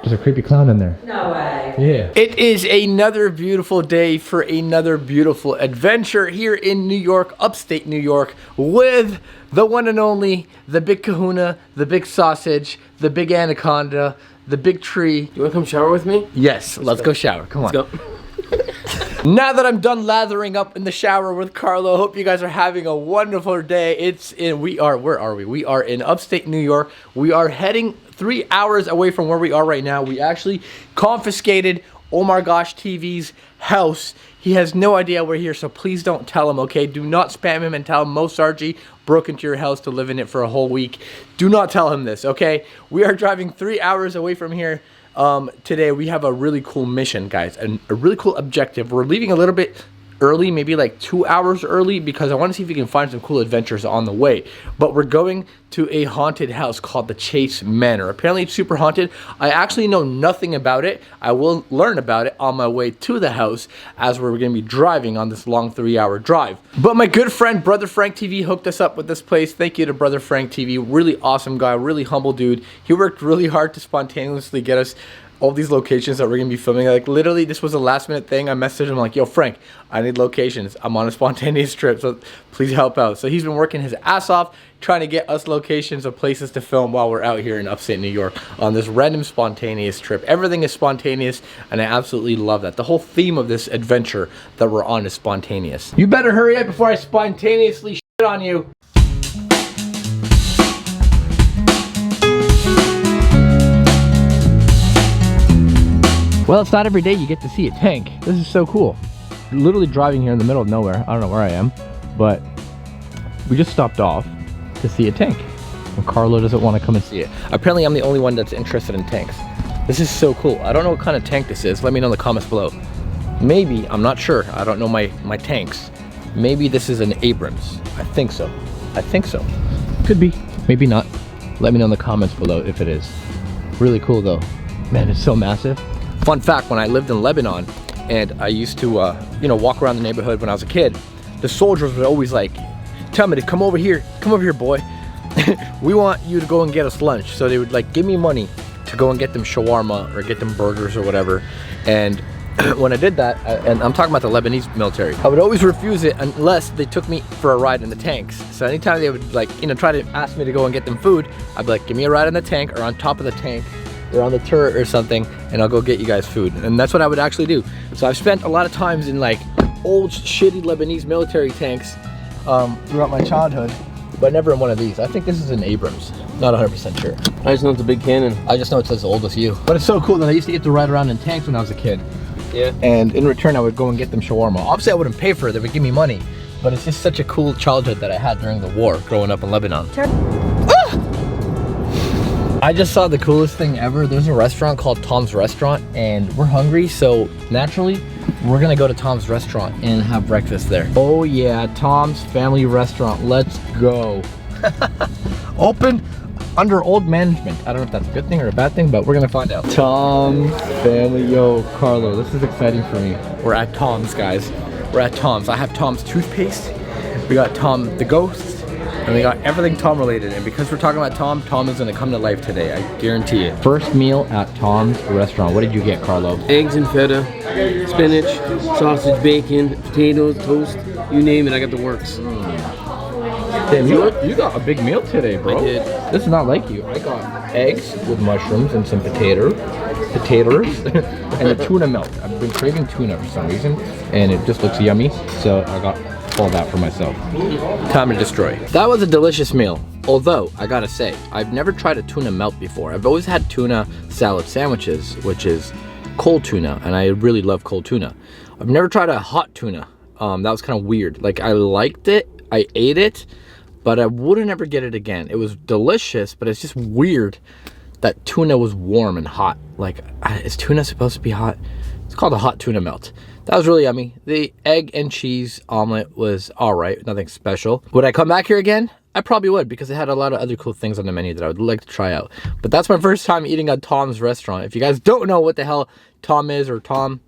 There's a creepy clown in there. No way. Yeah. It is another beautiful day for another beautiful adventure here in New York, upstate New York, with the one and only, the big kahuna, the big sausage, the big anaconda, the big tree. You wanna come shower with me? Yes, let's go shower. Come on. Let's go. Now that I'm done lathering up in the shower with Carlo, hope you guys are having a wonderful day. Where are we? We are in upstate New York. We are heading 3 hours away from where we are right now. We actually confiscated Oh My Gosh TV's house. He has no idea we're here, so please don't tell him, okay? Do not spam him and tell him Mo Sargi broke into your house to live in it for a whole week. Do not tell him this, okay? We are driving 3 hours away from here. Today we have a really cool mission, guys, and a really cool objective. We're leaving a little bit early, maybe like 2 hours early, because I want to see if we can find some cool adventures on the way. But we're going to a haunted house called the Chase Manor. Apparently it's super haunted. I actually know nothing about it. I will learn about it on my way to the house as we're going to be driving on this long 3-hour drive. But my good friend Brother Frank TV hooked us up with this place. Thank you to Brother Frank TV. Really awesome guy, really humble dude. He worked really hard to spontaneously get us all these locations that we're gonna be filming. Like literally this was a last minute thing. I messaged him like, yo Frank, I need locations. I'm on a spontaneous trip, so please help out. So he's been working his ass off trying to get us locations of places to film while we're out here in upstate New York on this random spontaneous trip. Everything is spontaneous and I absolutely love that. The whole theme of this adventure that we're on is spontaneous. You better hurry up before I spontaneously shit on you. Well, it's not every day you get to see a tank. This is so cool. Literally driving here in the middle of nowhere. I don't know where I am, but we just stopped off to see a tank. And Carlo doesn't want to come and see it. Apparently, I'm the only one that's interested in tanks. This is so cool. I don't know what kind of tank this is. Let me know in the comments below. Maybe, I'm not sure. I don't know my tanks. Maybe this is an Abrams. I think so. I think so. Could be. Maybe not. Let me know in the comments below if it is. Really cool though. Man, it's so massive. Fun fact, when I lived in Lebanon and I used to, you know, walk around the neighborhood when I was a kid, the soldiers would always like, tell me to come over here, boy. We want you to go and get us lunch. So they would like give me money to go and get them shawarma or get them burgers or whatever. And when I did that, and I'm talking about the Lebanese military, I would always refuse it unless they took me for a ride in the tanks. So anytime they would like, you know, try to ask me to go and get them food, I'd be like, give me a ride in the tank or on top of the tank. Or on the turret or something, and I'll go get you guys food. And that's what I would actually do. So I've spent a lot of times in like old shitty Lebanese military tanks throughout my childhood, but never in one of these. I think this is an Abrams. Not 100% sure. I just know it's a big cannon. I just know it's as old as you. But it's so cool that I used to get to ride around in tanks when I was a kid. Yeah. And in return, I would go and get them shawarma. Obviously, I wouldn't pay for it. They would give me money. But it's just such a cool childhood that I had during the war, growing up in Lebanon. I just saw the coolest thing ever. There's a restaurant called Tom's Restaurant and we're hungry, so naturally we're gonna go to Tom's Restaurant and have breakfast there. Oh yeah, Tom's Family Restaurant, let's go. Open under old management. I don't know if that's a good thing or a bad thing, but we're gonna find out. Tom's Family, yo, Carlo, this is exciting for me. We're at Tom's, guys. We're at Tom's. I have Tom's toothpaste. We got Tom the Ghost. And we got everything Tom related, and because we're talking about Tom, Tom is gonna come to life today, I guarantee it. First meal at Tom's Restaurant. What did you get, Carlo? Eggs and feta, spinach, sausage, bacon, potatoes, toast, you name it, I got the works. Damn, you got a big meal today, bro. I did. This is not like you. I got eggs with mushrooms and some potatoes, and a tuna melt. I've been craving tuna for some reason, and it just looks yummy, so I got all that for myself. Time to destroy. That was a delicious meal. Although, I gotta say, I've never tried a tuna melt before. I've always had tuna salad sandwiches, which is cold tuna, and I really love cold tuna. I've never tried a hot tuna. That was kind of weird. Like, I liked it, I ate it, but I wouldn't ever get it again. It was delicious, but it's just weird that tuna was warm and hot. Like, is tuna supposed to be hot? It's called a hot tuna melt. That was really yummy. The egg and cheese omelet was all right, nothing special. Would I come back here again? I probably would, because it had a lot of other cool things on the menu that I would like to try out. But that's my first time eating at Tom's Restaurant. If you guys don't know what the hell Tom is, or Tom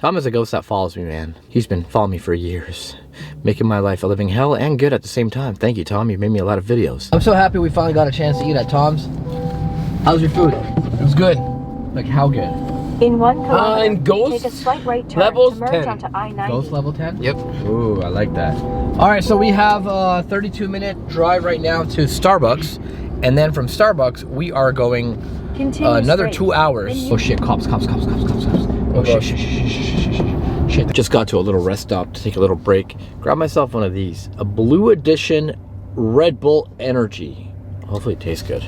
is a ghost that follows me, man. He's been following me for years, making my life a living hell and good at the same time. Thank you, Tom. You made me a lot of videos. I'm so happy we finally got a chance to eat at Tom's. How's your food? It was good. Like how good? In 1 kilometer, and Ghost take a slight right turn levels to merge 10. onto I-90. Ghost level 10? Yep. Ooh, I like that. All right, so we have a 32-minute drive right now to Starbucks. And then from Starbucks, we are going another 2 hours. Oh shit, cops. Oh shit. Just got to a little rest stop to take a little break. Grab myself one of these. A Blue Edition Red Bull Energy. Hopefully it tastes good.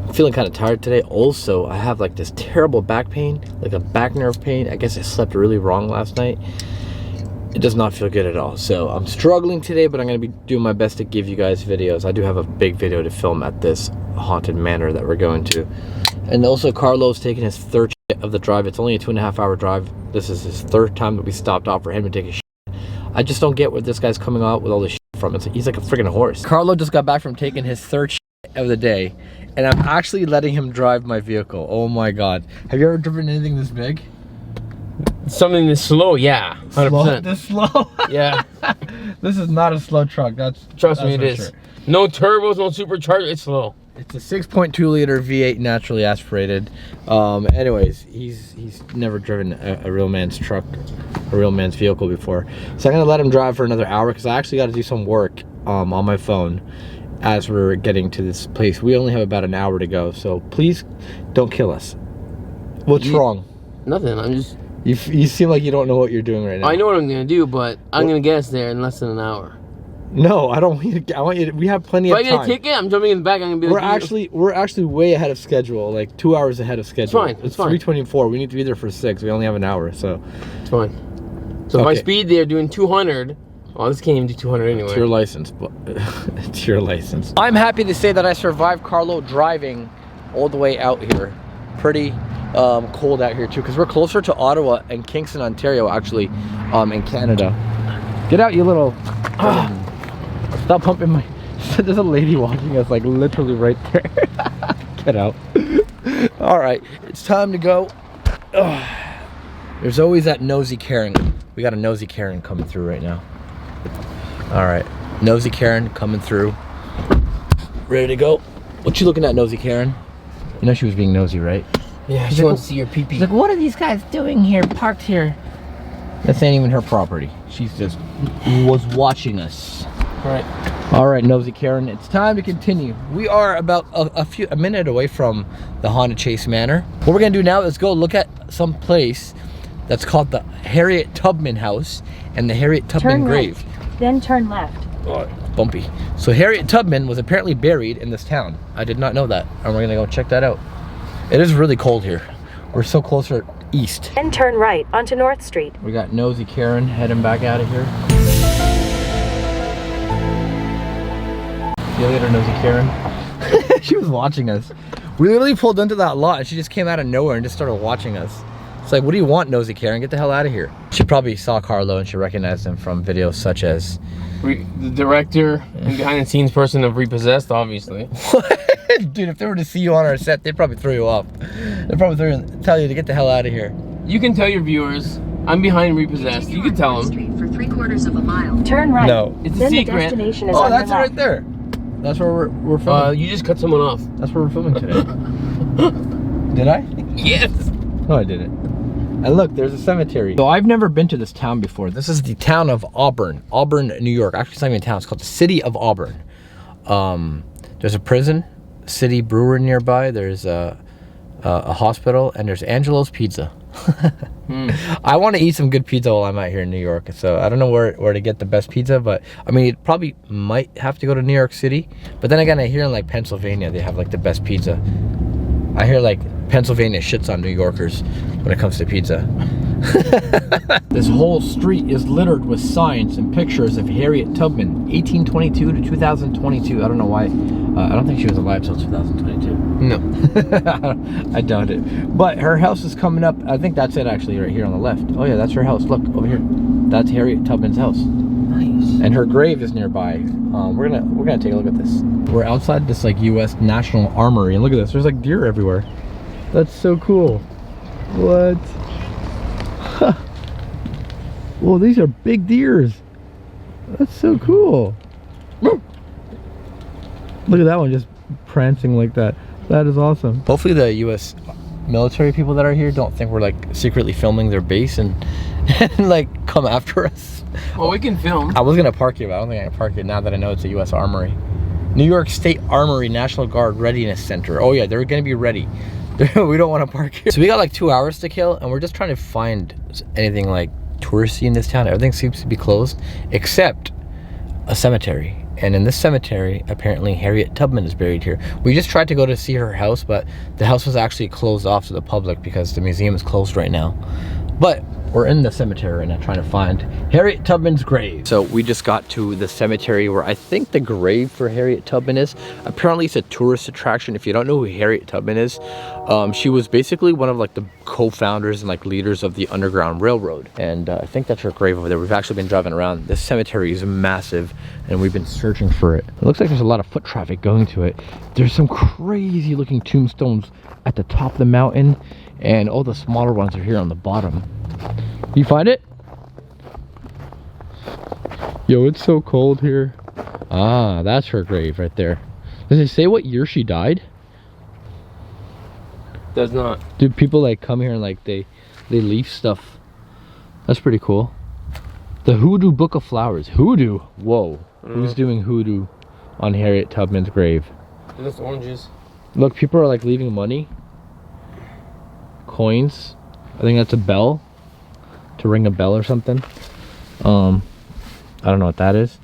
I'm feeling kind of tired today. Also, I have like this terrible back pain, like a back nerve pain. I guess I slept really wrong last night. It does not feel good at all. So I'm struggling today, but I'm gonna be doing my best to give you guys videos. I do have a big video to film at this haunted manor that we're going to. And also Carlo's taking his third shit of the drive. It's only a 2.5 hour drive. This is his third time that we stopped off for him to take a shit. I just don't get where this guy's coming out with all this shit from. He's like a freaking horse. Carlo just got back from taking his third shit of the day, and I'm actually letting him drive my vehicle. Oh my god. Have you ever driven anything this big? Something this slow, yeah. 100%. This slow? Yeah. This is not a slow truck. Trust me, it is. Sure. No turbos, no supercharger, it's slow. It's a 6.2 liter V8 naturally aspirated. Anyways, he's never driven a real man's truck, a real man's vehicle before. So I'm gonna let him drive for another hour because I actually got to do some work on my phone as we're getting to this place. We only have about an hour to go, so please don't kill us. What's wrong? Nothing, I'm just... You seem like you don't know what you're doing right now. I know what I'm gonna do, but I'm gonna get us there in less than an hour. No, I don't want you to. I want you to. We have plenty of time. If I get a ticket, I'm jumping in the back. I'm gonna be. We're actually way ahead of schedule, like 2 hours ahead of schedule. It's fine. It's 3:24. We need to be there for 6. We only have an hour, so it's fine. So if I speed there doing 200, oh, this can't even do 200 anyway. It's your license, but it's your license. I'm happy to say that I survived Carlo driving all the way out here. Pretty cold out here too, because we're closer to Ottawa and Kingston, Ontario, actually, in Canada. Get out, you little. Stop pumping my. There's a lady watching us, like literally right there. Get out. All right, it's time to go. There's always that nosy Karen. We got a nosy Karen coming through right now. All right, nosy Karen coming through. Ready to go? What you looking at, nosy Karen? You know she was being nosy, right? Yeah, she wants to see your pee-pee. She's like, what are these guys doing here, parked here? This ain't even her property. She's just was watching us. Right. All right, nosy Karen, it's time to continue. We are about a minute away from the Haunted Chase Manor. What we're gonna do now is go look at some place that's called the Harriet Tubman House and the Harriet Tubman Grave. Right, then turn left. Oh, bumpy. So Harriet Tubman was apparently buried in this town. I did not know that, and we're gonna go check that out. It is really cold here. We're so closer east. Then turn right onto North Street. We got nosy Karen heading back out of here. See you later, nosy Karen. She was watching us. We literally pulled into that lot and she just came out of nowhere and just started watching us. It's like, what do you want, nosy Karen? Get the hell out of here. She probably saw Carlo and she recognized him from videos such as... The director and behind the scenes person of Repossessed, obviously. Dude, if they were to see you on our set, they'd probably throw you off. They'd probably tell you to get the hell out of here. You can tell your viewers, I'm behind Repossessed. You can tell them. For 3/4 of a mile. Turn right. No. It's a then secret. The destination is Oh, on that's your it left. right there. That's where we're filming. You just cut someone off. That's where we're filming today. Did I? Yes. No, I didn't. And look, there's a cemetery. So I've never been to this town before. This is the town of Auburn. Auburn, New York. Actually, it's not even a town. It's called the city of Auburn. There's a prison, city brewer nearby. There's a hospital, and there's Angelo's Pizza. I want to eat some good pizza while I'm out here in New York. So I don't know where to get the best pizza, but I mean, it probably might have to go to New York City. But then again, I hear in like Pennsylvania, they have like the best pizza. I hear like Pennsylvania shits on New Yorkers when it comes to pizza. This whole street is littered with signs and pictures of Harriet Tubman, 1822 to 2022. I don't know why. I don't think she was alive till 2022. No. I doubt it. But her house is coming up. I think that's it actually, right here on the left. Oh yeah, that's her house. Look over here. That's Harriet Tubman's house. Nice. And her grave is nearby. We're gonna take a look at this. We're outside this like U.S. National Armory, and look at this. There's like deer everywhere. That's so cool. What? Huh. Well, these are big deers. That's so cool. Look at that one just prancing like that. That is awesome. Hopefully the U.S. military people that are here don't think we're like secretly filming their base and, and like come after us. Well, we can film. I was gonna park here, but I don't think I can park it now that I know it's a U.S. Armory. New York State Armory National Guard Readiness Center. Oh yeah, they're gonna be ready. We don't want to park here. So we got like 2 hours to kill, and we're just trying to find anything like touristy in this town. Everything seems to be closed except a cemetery. And in this cemetery, apparently Harriet Tubman is buried here. We just tried to go to see her house, but the house was actually closed off to the public because the museum is closed right now. But we're in the cemetery right now trying to find Harriet Tubman's grave. So we just got to the cemetery where I think the grave for Harriet Tubman is. Apparently it's a tourist attraction. If you don't know who Harriet Tubman is, she was basically one of like the co-founders and like leaders of the Underground Railroad. And I think that's her grave over there. We've actually been driving around. This cemetery is massive and we've been searching for it. It looks like there's a lot of foot traffic going to it. There's some crazy looking tombstones at the top of the mountain, and all the smaller ones are here on the bottom. You find it? Yo, it's so cold here. Ah, that's her grave right there. Does it say what year she died? Does not. Do people like come here and like they leave stuff? That's pretty cool. The Hoodoo Book of Flowers. Hoodoo? Whoa. Who's doing hoodoo on Harriet Tubman's grave? Just oranges. Look, people are like leaving money. Coins. I think that's a bell. To ring a bell or something. I don't know what that is.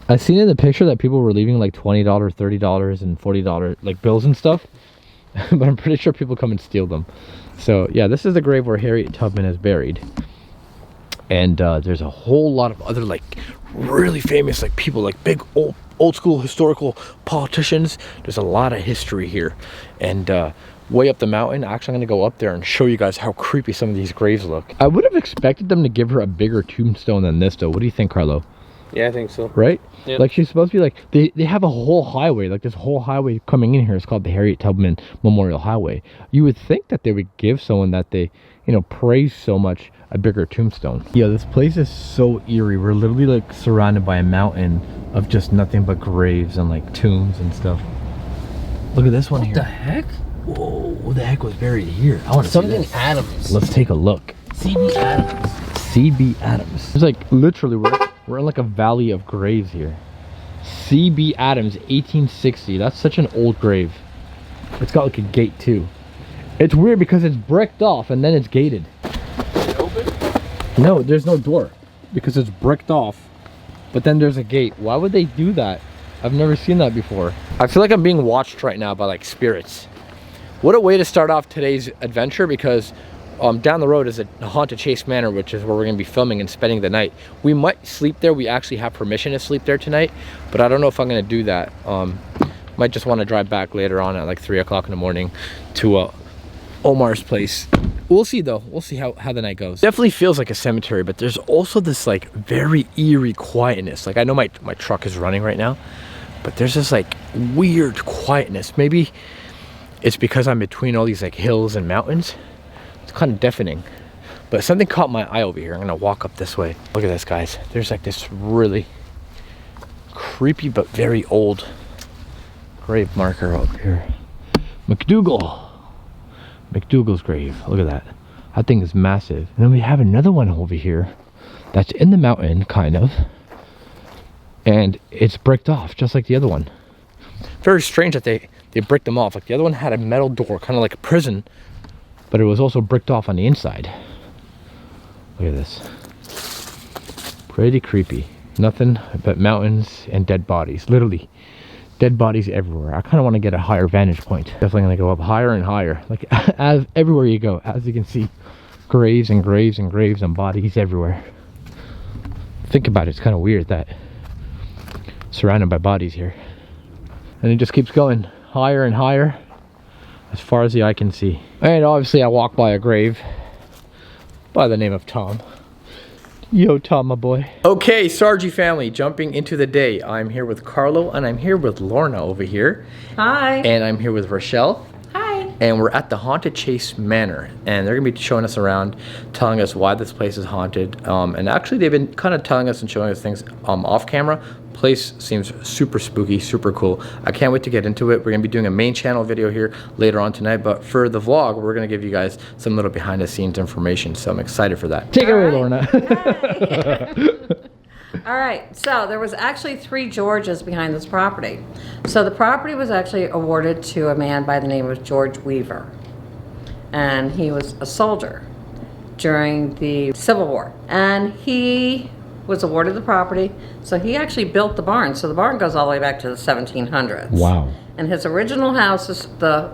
I seen in the picture that people were leaving like $20, $30, and $40 like bills and stuff. But I'm pretty sure people come and steal them. So yeah, this is the grave where Harriet Tubman is buried. And there's a whole lot of other like really famous like people, like big old school historical politicians. There's a lot of history here. And way up the mountain, actually I'm gonna go up there and show you guys how creepy some of these graves look. I would have expected them to give her a bigger tombstone than this though. What do you think, Carlo? Yeah, I think so. Right? Yep. Like she's supposed to be like, they have a whole highway, like this whole highway coming in here is called the Harriet Tubman Memorial Highway. You would think that they would give someone that they, you know, praise so much a bigger tombstone. Yeah, this place is so eerie. We're literally like surrounded by a mountain of just nothing but graves and like tombs and stuff. Look at this one here. What the heck? Whoa, who the heck was buried here? I want to see something this. Adams. Let's take a look. C.B. Adams. C.B. Adams. It's like literally we're in like a valley of graves here. C.B. Adams, 1860. That's such an old grave. It's got like a gate too. It's weird because it's bricked off and then it's gated. Is it open? No, there's no door because it's bricked off, but then there's a gate. Why would they do that? I've never seen that before. I feel like I'm being watched right now by like spirits. What a way to start off today's adventure, because down the road is a haunted Chase Manor, which is where we're going to be filming and spending the night. We might sleep there. We actually have permission to sleep there tonight, but I don't know if I'm going to do that. Might just want to drive back later on at like 3 o'clock in the morning to Omar's place. We'll see though. We'll see how the night goes. Definitely feels like a cemetery, but there's also this like very eerie quietness. Like I know my truck is running right now, but there's this like weird quietness. Maybe it's because I'm between all these like hills and mountains. It's kind of deafening, but something caught my eye over here. I'm gonna walk up this way. Look at this, guys. There's like this really creepy but very old grave marker up here. McDougal's grave. Look at that. That thing is massive. And then we have another one over here that's in the mountain, kind of, and it's bricked off just like the other one. Very strange that they bricked them off. Like the other one had a metal door, kind of like a prison, but it was also bricked off on the inside. Look at this. Pretty creepy. Nothing but mountains and dead bodies. Literally dead bodies everywhere. I kind of want to get a higher vantage point. Definitely going to go up higher and higher. Like as everywhere you go, as you can see, graves and graves and graves and bodies everywhere. Think about it. It's kind of weird that surrounded by bodies here. And it just keeps going higher and higher as far as the eye can see. And obviously I walk by a grave by the name of Tom. Yo, Tom, my boy. Okay, Sargi family, jumping into the day. I'm here with Carlo and I'm here with Lorna over here. Hi. And I'm here with Rochelle. Hi. And we're at the haunted Chase Manor, and they're gonna be showing us around, telling us why this place is haunted. And actually they've been kind of telling us and showing us things off camera, Place seems super spooky, super cool. I can't wait to get into it. We're gonna be doing a main channel video here later on tonight, but for the vlog, we're gonna give you guys some little behind the scenes information, so I'm excited for that. Take it away, Lorna. All right, so there was actually 3 Georges behind this property. So the property was actually awarded to a man by the name of George Weaver, and he was a soldier during the Civil War, and he was awarded the property, so he actually built the barn. So the barn goes all the way back to the 1700s. Wow. And his original house is the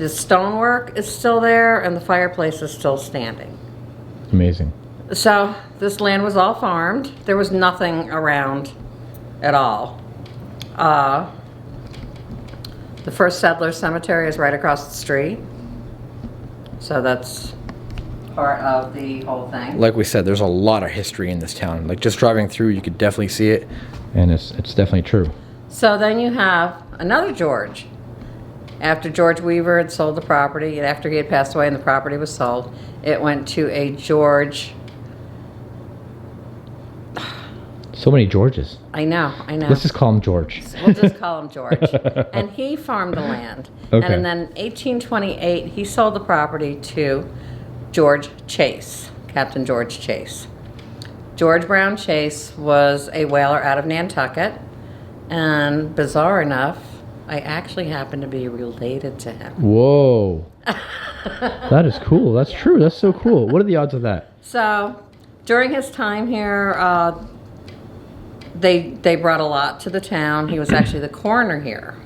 stonework is still there, and the fireplace is still standing. Amazing. So this land was all farmed. There was nothing around at all. The first settler cemetery is right across the street. So that's part of the whole thing. Like we said, there's a lot of history in this town. Like just driving through, you could definitely see it, and it's definitely true. So then you have another George. After George Weaver had sold the property, and after he had passed away and the property was sold, it went to a George. So many Georges. I know. Let's just call him George. We'll just call him George. And he farmed the land. Okay. And then in 1828, he sold the property to George Chase, Captain George Chase. George Brown Chase was a whaler out of Nantucket. And bizarre enough, I actually happen to be related to him. Whoa. That is cool. That's true. That's so cool. What are the odds of that? So during his time here, they brought a lot to the town. He was actually the coroner here.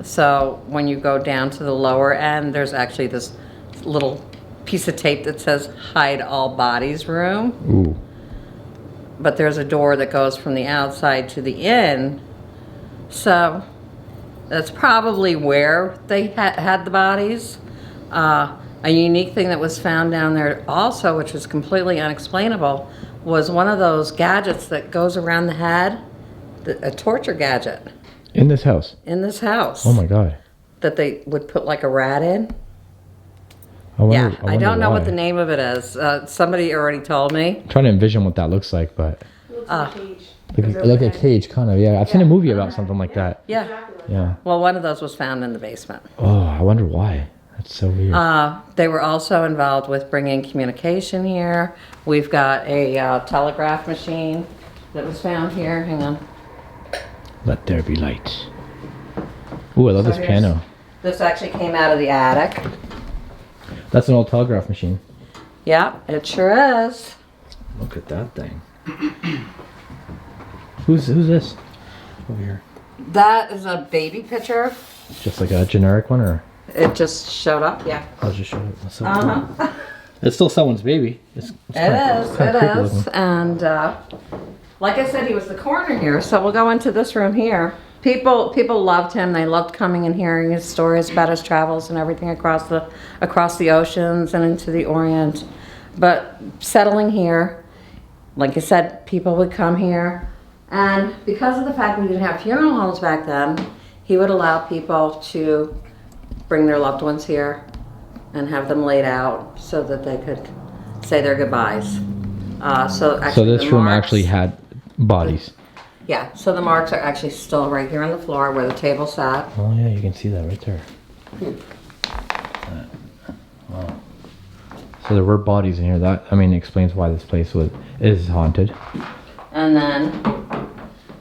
So when you go down to the lower end, there's actually this little piece of tape that says hide all bodies room. Ooh. But there's a door that goes from the outside to the inn. So that's probably where they had the bodies. A unique thing that was found down there also, which was completely unexplainable, was one of those gadgets that goes around the head, a torture gadget. In this house? In this house. Oh my God. That they would put like a rat in. I wonder I don't know why. what the name of it is. Somebody already told me. I'm trying to envision what that looks like, but... Like a cage, kind of, yeah. I've seen a movie about something like that. Yeah. Yeah. Well, one of those was found in the basement. Oh, I wonder why. That's so weird. They were also involved with bringing communication here. We've got a telegraph machine that was found here. Hang on. Let there be light. Ooh, I love this piano. This actually came out of the attic. That's an old telegraph machine. Yeah, it sure is. Look at that thing. Who's this? Over here. That is a baby picture. Just like a generic one, or? It just showed up, yeah. I'll just show it. That's so cool. It's still someone's baby. It is. And like I said, he was the coroner here, so we'll go into this room here. People loved him. They loved coming and hearing his stories about his travels and everything across the oceans and into the Orient. But settling here, like I said, people would come here. And because of the fact we didn't have funeral homes back then, he would allow people to bring their loved ones here and have them laid out so that they could say their goodbyes. So this room actually had bodies. Yeah, so the marks are actually still right here on the floor where the table sat. Oh yeah, you can see that right there. Wow. So there were bodies in here. That, I mean, explains why this place is haunted. And then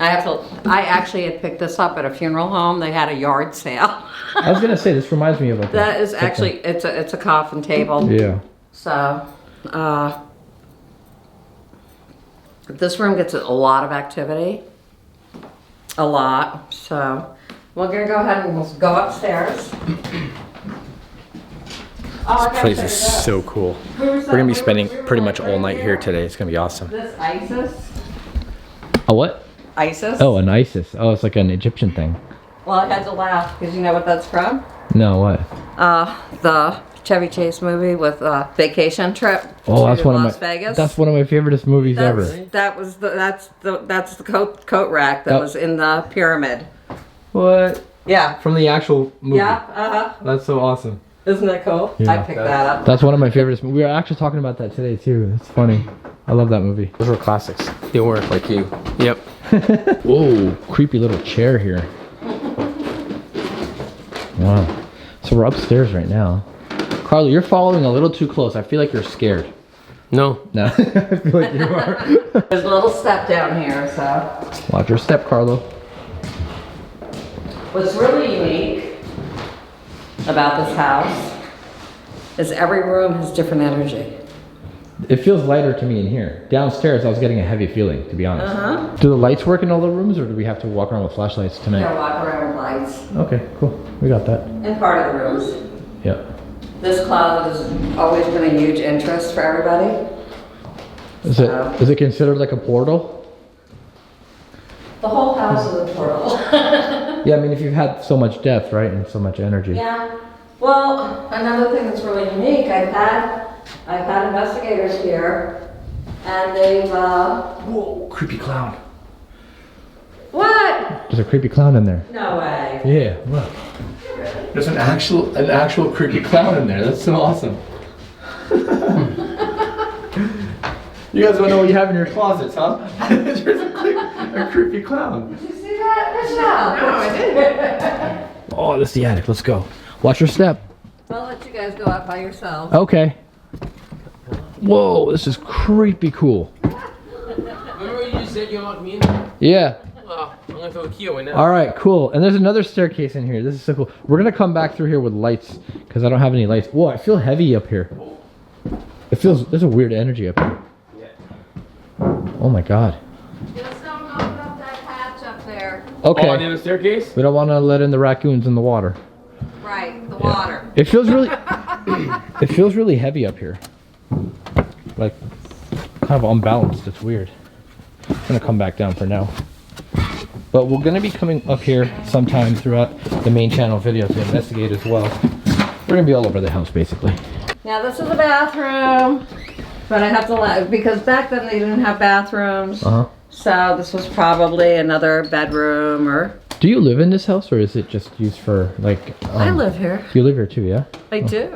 I actually had picked this up at a funeral home. They had a yard sale. I was gonna say, this reminds me of like that is actually it's a coffin table. Yeah. So this room gets a lot of activity. A lot. So we're gonna go ahead and we'll go upstairs. This place is so cool. We're gonna be spending pretty much all night here today. It's gonna be awesome. This ISIS. A what? ISIS. Oh, an ISIS. Oh, it's like an Egyptian thing. Well, I had to laugh because you know what that's from? No, what? The Chevy Chase movie with Vacation Trip. Oh, that's one Las of Vegas. That's one of my favorite movies ever. That's the coat rack that was in the pyramid. What? Yeah. From the actual movie. Yeah. That's so awesome. Isn't that cool? Yeah. I picked that up. That's one of my favorites. We were actually talking about that today too. It's funny. I love that movie. Those were classics. They were. Like you. Yep. Whoa, creepy little chair here. Wow. So we're upstairs right now. Carlo, you're following a little too close. I feel like you're scared. No. No, I feel like you are. There's a little step down here, so. Watch your step, Carlo. What's really unique about this house is every room has different energy. It feels lighter to me in here. Downstairs, I was getting a heavy feeling, to be honest. Uh-huh. Do the lights work in all the rooms, or do we have to walk around with flashlights tonight? Yeah, walk around with lights Okay, cool. We got that. in part of the rooms. Yep. This closet has always been a huge interest for everybody. Is it considered like a portal? The whole house is a portal. Yeah, I mean, if you've had so much death, right, and so much energy. Yeah. Well, another thing that's really unique, I've had investigators here, and they've, Whoa, creepy clown. what? There's a creepy clown in there. No way. Yeah, look. There's an actual creepy clown in there. That's so awesome. You guys want to know what you have in your closets, huh? There's a creepy clown. Did you see that? Michelle? No, I didn't. Oh, this is the attic. Let's go. Watch your step. I'll let you guys go out by yourselves. Okay. Whoa, this is creepy cool. Remember you just said you unlocked me in? Yeah. Oh, I'm gonna throw a key away now. All right, cool. And there's another staircase in here. This is so cool. We're gonna come back through here with lights because I don't have any lights. Whoa, I feel heavy up here. There's a weird energy up here. Oh my God. Just don't open up that hatch up there. Okay. Oh, on the other staircase? We don't want to let in the raccoons in the water. Right, the water. It feels really, it feels really heavy up here. Like, kind of unbalanced. It's weird. I'm gonna come back down for now. But we're gonna be coming up here sometime throughout the main channel video to investigate as well. We're gonna be all over the house basically. Now this is a bathroom, but I have to let, because back then they didn't have bathrooms. Uh-huh. So this was probably another bedroom or. Do you live in this house or is it just used for like? I live here. You live here too, yeah? I do.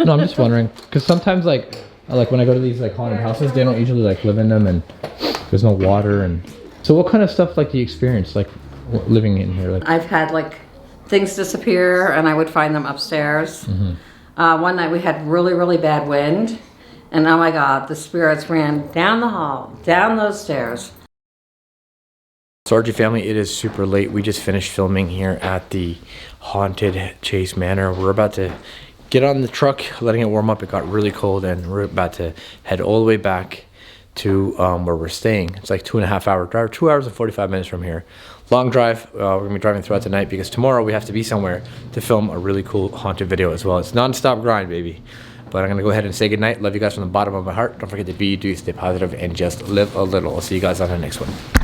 No, I'm just wondering because sometimes like when I go to these like haunted houses, they don't usually like live in them and there's no water and. So what kind of stuff like do you experience like living in here? Like I've had like things disappear and I would find them upstairs. Mm-hmm. One night we had really, really bad wind and oh my God, the spirits ran down the hall, down those stairs. Sargi family, it is super late. We just finished filming here at the haunted Chase Manor. We're about to get on the truck, letting it warm up. It got really cold and we're about to head all the way back to where we're staying. It's like 2.5 hour drive, 2 hours and 45 minutes from here. Long drive. We're gonna be driving throughout the night because tomorrow we have to be somewhere to film a really cool haunted video as well. It's non-stop grind, baby. But I'm gonna go ahead and say goodnight. Love you guys from the bottom of my heart. Don't forget to be, do, stay positive, and just live a little. I'll see you guys on the next one.